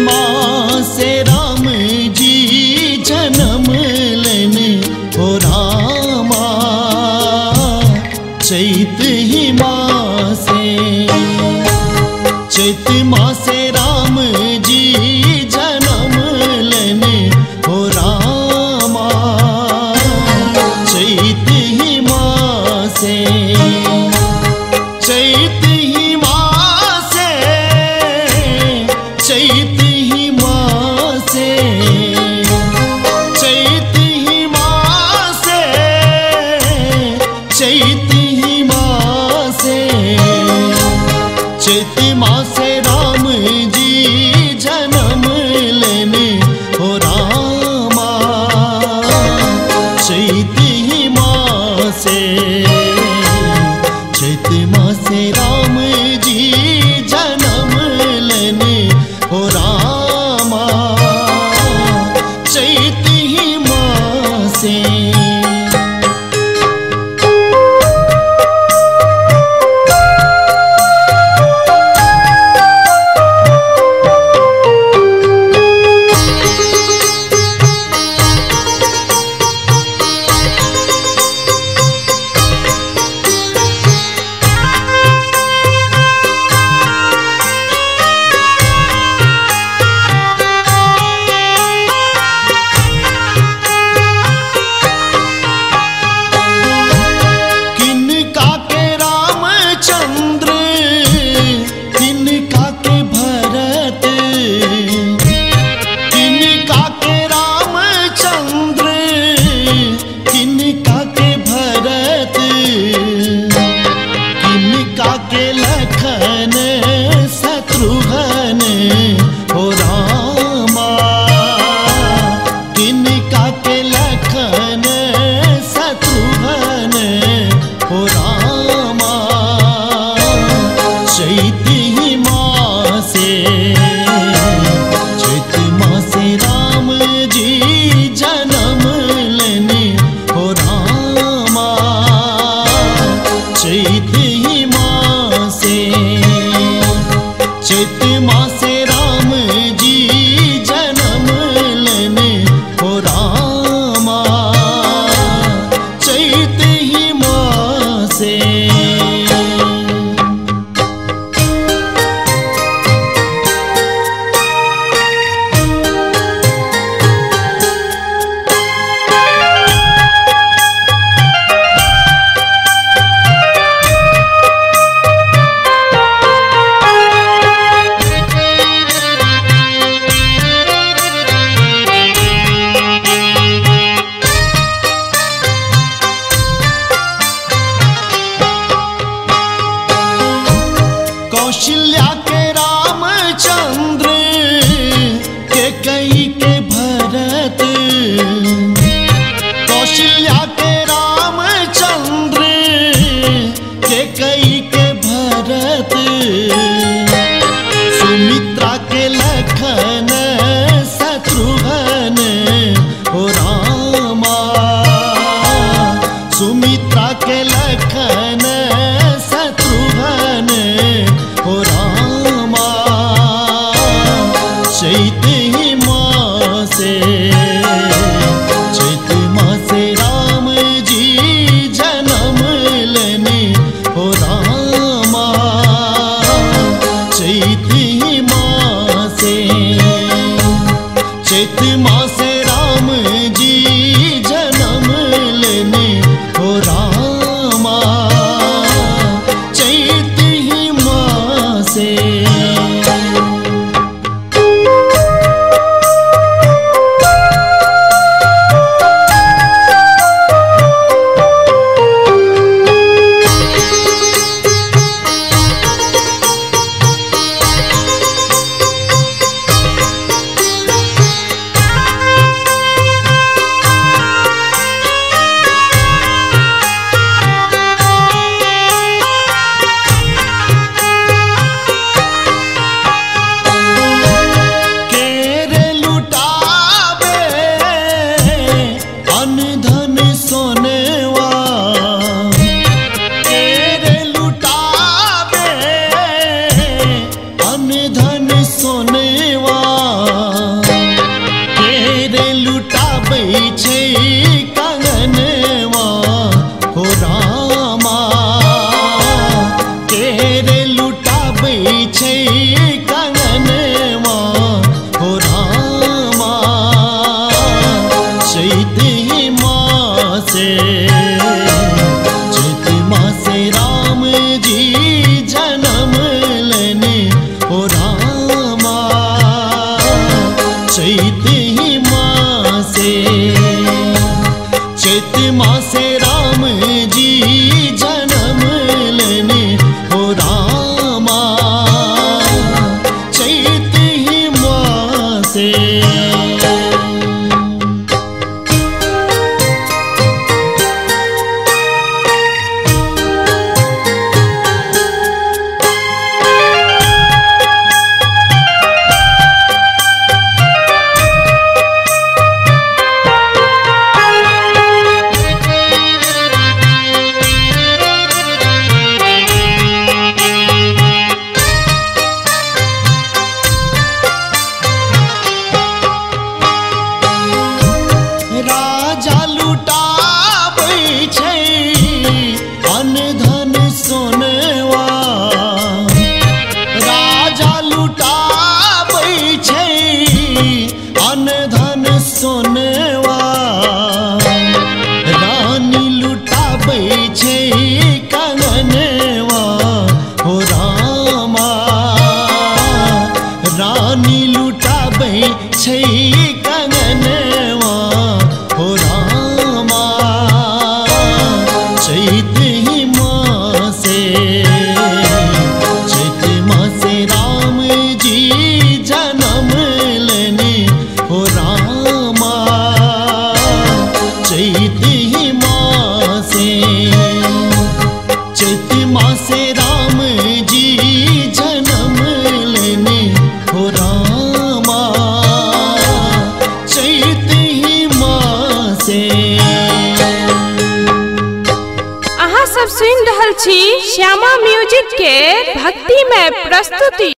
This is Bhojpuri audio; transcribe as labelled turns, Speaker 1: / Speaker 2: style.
Speaker 1: माँ से राम जी जन्म लेने हो रामा, चैत ही माँ से, चैत माँ से राम जी जन्म लेने हो रामा, चैत ही माँ से, चैत ही माँ से, चैत ही माँ से, चैत ही माँ से, चैत ही माँ से, चैत माँ से राम जी जन्म लेने हो रामा, चैत ही माँ से, चैत माँ से राम जी जन्म लेने हो रामा, चैत ही माँ से। कौशल्या के रामचंद्र के कई के भरत, कौशल्या के रामचंद्र के कई के भरत, सुमित्रा के लखन शत्रुघ्न हो रामा, सुमित्रा के लखन शत्रुघ्न हो रामा, चैत ही माँ से, चैत माँ से राम जी जन्म लेने हो रामा, चैत ही माँ से, चैत माँ से राम जी जन्म लेने हो रामा, चैत ही माँ से। चैत ही मासे, चैत मासे राम जी जन्म लेने हो रामा, चैत ही मासे। राजा लुटाबै छै अन्न धन सोनवा, राजा लुटाबै छै अन्न धन सोनवा, रानी लुटाबै छै कंगनवा हो रामा, रानी लुटाबै छै कंगनवा हो रामा, चैत ही मासे, चैत मासे राम जी जन्म लेने हो रामा, चैत ही मासे, चैत मासे राम जी जन्म लेने हो रामा, चैत ही मासे।
Speaker 2: अहाँ सब सुन रहल छी श्यामा म्यूजिक के भक्तिमय प्रस्तुति।